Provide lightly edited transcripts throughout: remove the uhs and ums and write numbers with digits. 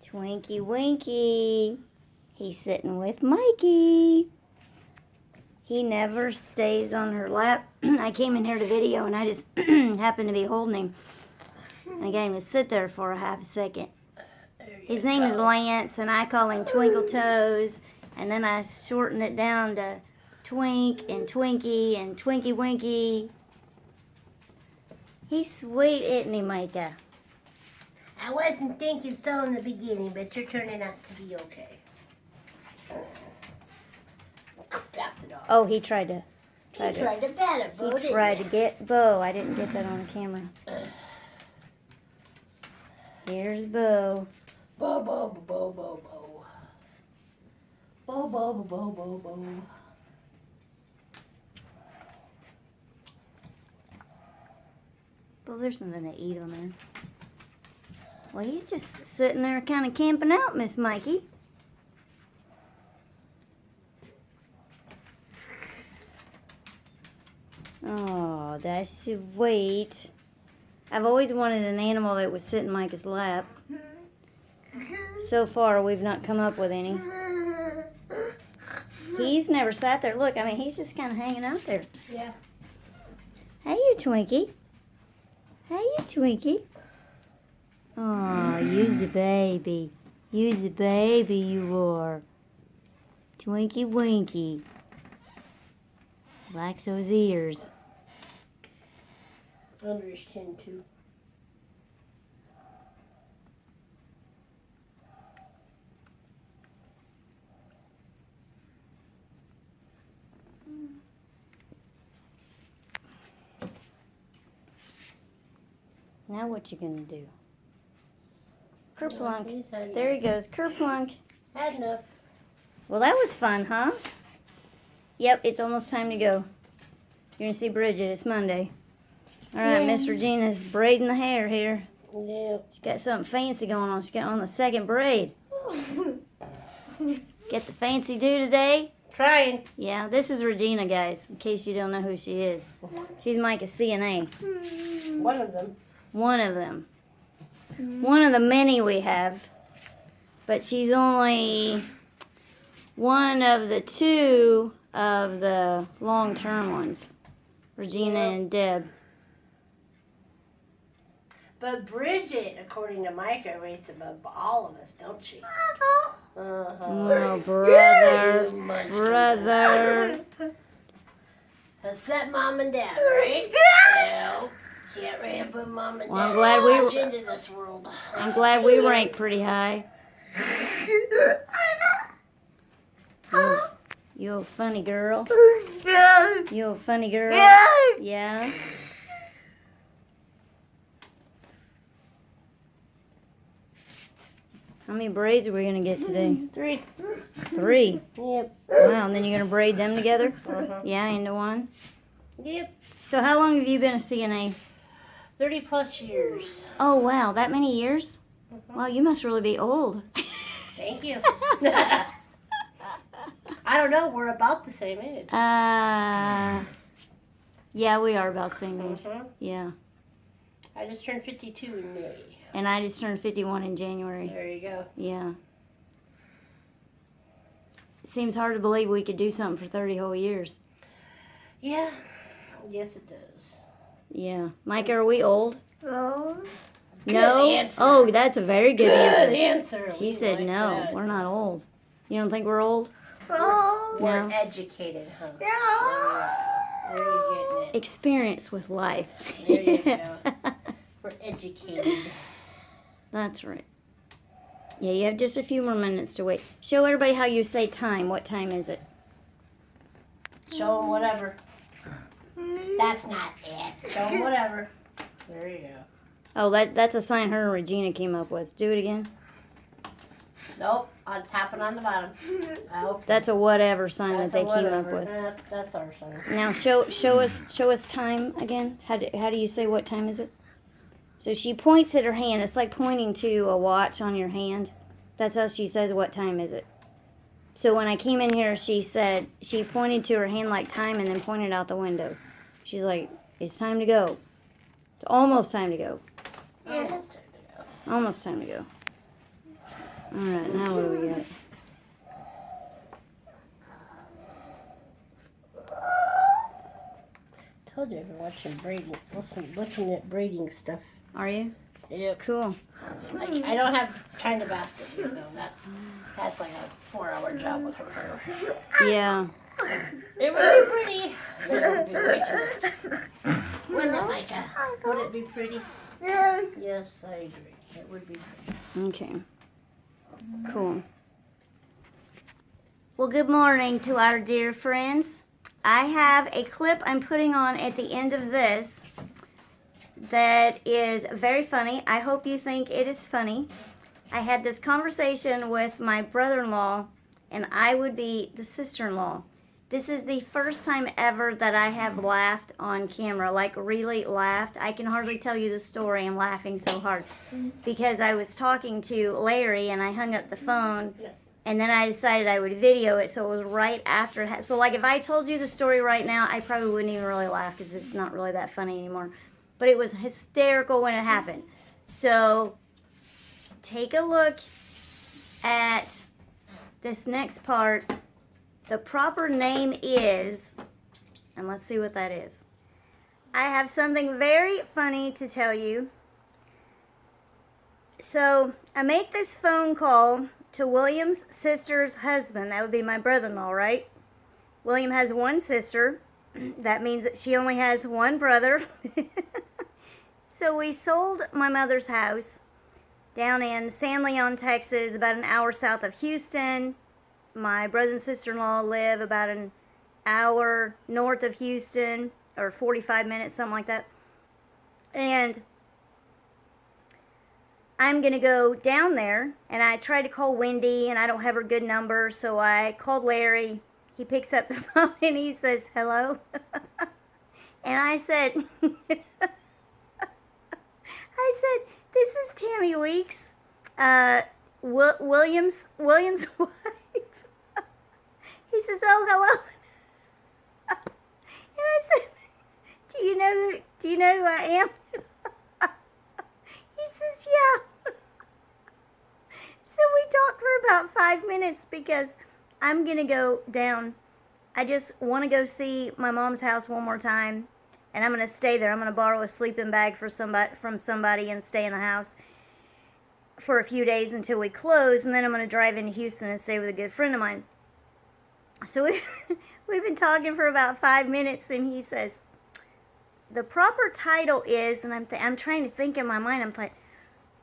Twinkie Winkie. He's sitting with Mikey. He never stays on her lap. I came in here to video and I just happened to be holding him. I got him to sit there for a half a second. His name is Lance and I call him Twinkle Toes. And then I shorten it down to Twink and Twinkie and Twinkie Winkie. He's sweet, isn't he, Micah? I wasn't thinking so in the beginning, but you're turning out to be okay. Oh, he tried to bat it, Bo. He tried to get Bo. I didn't get that on camera. Here's Bo. Bo, Bo, Bo, Bo, Bo, Bo. Bo, Bo, Bo, Bo, Bo, Bo. Well, there's something to eat on there. Well, he's just sitting there kind of camping out, Miss Mikey. Oh, that's sweet. I've always wanted an animal that would sit in Micah's lap. So far, we've not come up with any. He's never sat there. Look, I mean, he's just kind of hanging out there. Yeah. Hey, you Twinkie. Hey, you Twinkie. Oh, you's a baby. You's a baby, you are. Twinkie Winkie. Likes those ears. Under his chin, too. Now what you gonna do? Kerplunk. Yeah, There he goes. Kerplunk. Had enough. Well, that was fun, huh? Yep, it's almost time to go. You're gonna see Bridget. It's Monday. All right, Yeah. Miss Regina's braiding the hair here. Yeah. She's got something fancy going on. She's got on the second braid. Get the fancy do today? Trying. Yeah, this is Regina, guys, in case you don't know who she is. She's Micah's CNA. One of them. One of them. One of the many we have. But she's only one of the two of the long-term ones. Regina and Deb. But Bridget, according to Micah, rates above all of us, don't she? Uh-huh. Oh, brother. Brother. Except Mom and Dad, right? No. Can't rate above Mom and Dad. Well, I'm glad we Launch into this world. I'm glad we rank pretty high. You a funny girl. You a funny girl. Yeah. How many braids are we gonna get today? 3. 3. Yep. Wow, and then you're gonna braid them together? Uh-huh. Yeah, into one. Yep. So how long have you been a CNA? 30 plus years. Oh wow, that many years? Wow, you must really be old. Thank you. I don't know. We're about the same age. Yeah, we are about the same age. Uh-huh. Yeah. I just turned 52 in May. And I just turned 51 in January. There you go. Yeah. It seems hard to believe we could do something for 30 whole years. Yeah. Yes, it does. Yeah. Micah, are we old? Oh. No? Answer. Oh, that's a very good answer. answer. She We said like no, that. we're not old. You don't think we're old? Oh. We're No. educated, huh? Yeah. There you're getting it. Experience with life. There you go. We're educated. That's right. Yeah, you have just a few more minutes to wait. Show everybody how you say time. What time is it? Show them whatever. That's not it. Show them whatever. There you go. Oh, that's a sign her and Regina came up with. Do it again. Nope. I'm tapping on the bottom. Okay. That's a whatever sign that That's they a came up whatever. with. That's our sign. Now show us time again. How do you say what time is it? So she points at her hand. It's like pointing to a watch on your hand. That's how she says what time is it. So when I came in here, she pointed to her hand like time and then pointed out the window. She's like, it's time to go. It's almost time to go. Almost time to go. Almost time to go. Alright, now what do we got? Told you I've been watching braiding, looking at braiding stuff. Are you? Yep. Cool. Like, I don't have time to basket you though. That's like a 4-hour job with her. Yeah. It would be pretty, but it would be way too much. Wouldn't it, Micah? Would it be pretty? Yes, I agree. It would be pretty. Okay. Cool. Well, good morning to our dear friends. I have a clip I'm putting on at the end of this that is very funny. I hope you think it is funny. I had this conversation with my brother-in-law, and I would be the sister-in-law. This is the first time ever that I have laughed on camera, like really laughed. I can hardly tell you the story. I'm laughing so hard because I was talking to Larry and I hung up the phone and then I decided I would video it, so it was right after it. So like if I told you the story right now, I probably wouldn't even really laugh because it's not really that funny anymore. But it was hysterical when it happened. So take a look at this next part. The proper name is, and let's see what that is. I have something very funny to tell you. So I make this phone call to William's sister's husband. That would be my brother-in-law, right? William has one sister. That means that she only has one brother. So we sold my mother's house down in San Leon, Texas, about an hour south of Houston. My brother and sister-in-law live about an hour north of Houston, or 45 minutes, something like that. And I'm going to go down there, and I tried to call Wendy, and I don't have her good number, so I called Larry. He picks up the phone, and he says, hello. And I said, this is TameraWeeks, William's wife. He says, oh, hello. And I said, do you know who I am? He says, yeah. So we talked for about 5 minutes because I'm going to go down. I just want to go see my mom's house one more time. And I'm going to stay there. I'm going to borrow a sleeping bag from somebody and stay in the house for a few days until we close. And then I'm going to drive into Houston and stay with a good friend of mine. So we've been talking for about 5 minutes, and he says, the proper title is, and I'm trying to think in my mind, I'm like,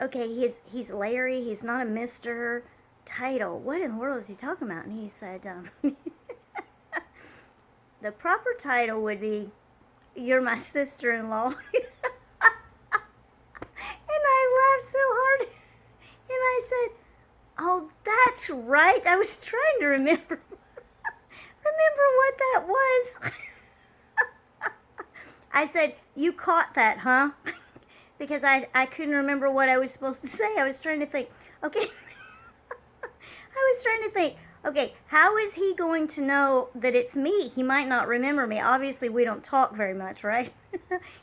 okay, he's Larry, he's not a Mr. title. What in the world is he talking about? And he said, the proper title would be, you're my sister-in-law. And I laughed so hard, and I said, oh, that's right. I was trying to remember what that was. I said, you caught that, huh? Because I couldn't remember what I was supposed to say. I was trying to think, okay. Okay, how is he going to know that it's me? He might not remember me. Obviously, we don't talk very much, right?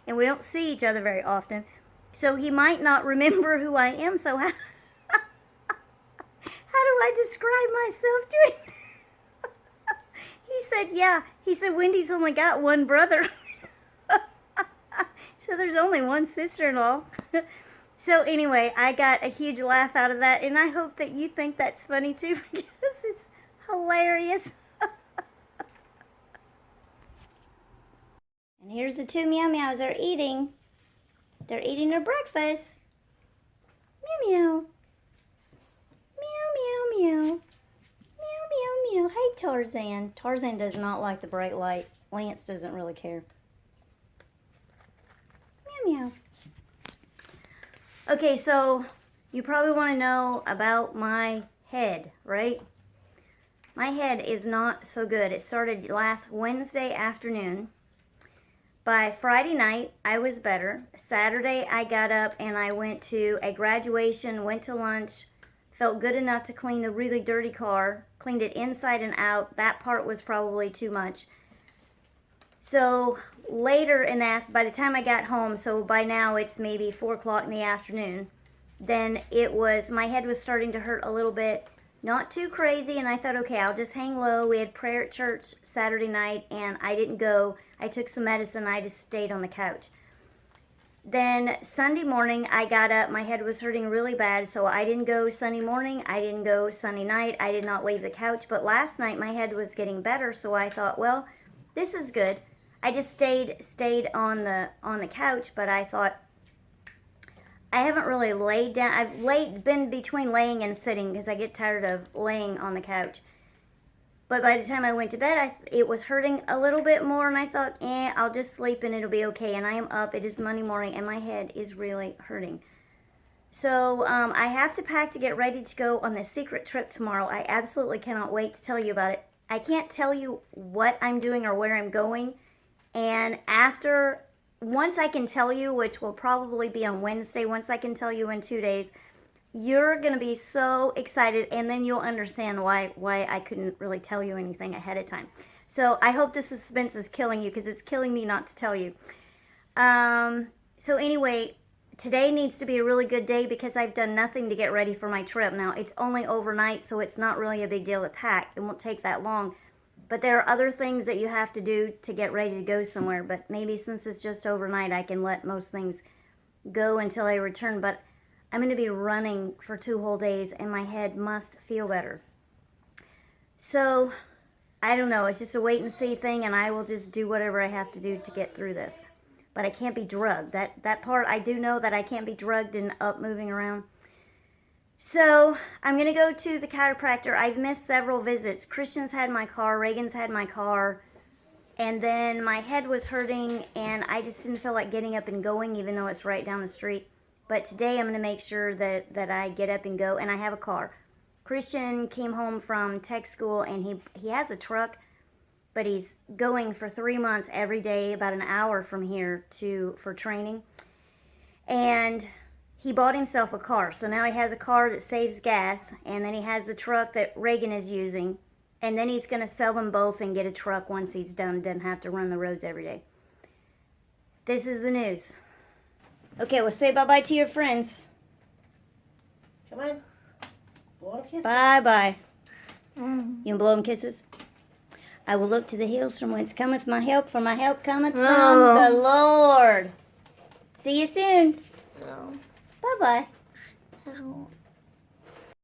And we don't see each other very often. So he might not remember who I am. So how do I describe myself to him? He said, yeah. He said, Wendy's only got one brother. So there's only one sister-in-law. So anyway, I got a huge laugh out of that. And I hope that you think that's funny too, because it's hilarious. And here's the two meow meows. They're eating their breakfast. Meow meow. Meow meow meow. Meow, meow, meow. Hey, Tarzan. Tarzan does not like the bright light. Lance doesn't really care. Meow, meow. Okay, so you probably want to know about my head, right? My head is not so good. It started last Wednesday afternoon. By Friday night, I was better. Saturday, I got up and I went to a graduation, went to lunch, felt good enough to clean the really dirty car, cleaned it inside and out. That part was probably too much. So later in that, by the time I got home, so by now it's maybe 4 o'clock in the afternoon, then my head was starting to hurt a little bit. Not too crazy, and I thought, okay, I'll just hang low. We had prayer at church Saturday night, and I didn't go. I took some medicine. I just stayed on the couch. Then Sunday morning, I got up. My head was hurting really bad, so I didn't go Sunday morning. I didn't go Sunday night. I did not leave the couch. But last night, my head was getting better, so I thought, well, this is good. I just stayed on the couch, but I thought, I haven't really laid down. I've been between laying and sitting because I get tired of laying on the couch. But by the time I went to bed, it was hurting a little bit more, and I thought, I'll just sleep and it'll be okay. And I am up. It is Monday morning, and my head is really hurting. So I have to pack to get ready to go on this secret trip tomorrow. I absolutely cannot wait to tell you about it. I can't tell you what I'm doing or where I'm going. And once I can tell you, which will probably be on Wednesday, once I can tell you in 2 days, you're going to be so excited, and then you'll understand why I couldn't really tell you anything ahead of time. So I hope the suspense is killing you, because it's killing me not to tell you. So anyway, today needs to be a really good day because I've done nothing to get ready for my trip. Now, it's only overnight, so it's not really a big deal to pack. It won't take that long. But there are other things that you have to do to get ready to go somewhere. But maybe since it's just overnight, I can let most things go until I return. But I'm going to be running for 2 whole days, and my head must feel better. So, I don't know. It's just a wait and see thing, and I will just do whatever I have to do to get through this. But I can't be drugged. That part, I do know that I can't be drugged and up moving around. So, I'm going to go to the chiropractor. I've missed several visits. Christian's had my car. Reagan's had my car. And then my head was hurting, and I just didn't feel like getting up and going, even though it's right down the street. But today I'm going to make sure that I get up and go, and I have a car. Christian came home from tech school, and he has a truck, but he's going for 3 months every day, about an hour from here for training. And he bought himself a car. So now he has a car that saves gas, and then he has the truck that Reagan is using, and then he's going to sell them both and get a truck once he's done. Doesn't have to run the roads every day. This is the news. Okay, well, say bye-bye to your friends. Come on. Blow 'em kisses. Bye-bye. You want to blow them kisses? I will look to the hills from whence cometh my help, for my help cometh from the Lord. See you soon. No. Bye-bye. No.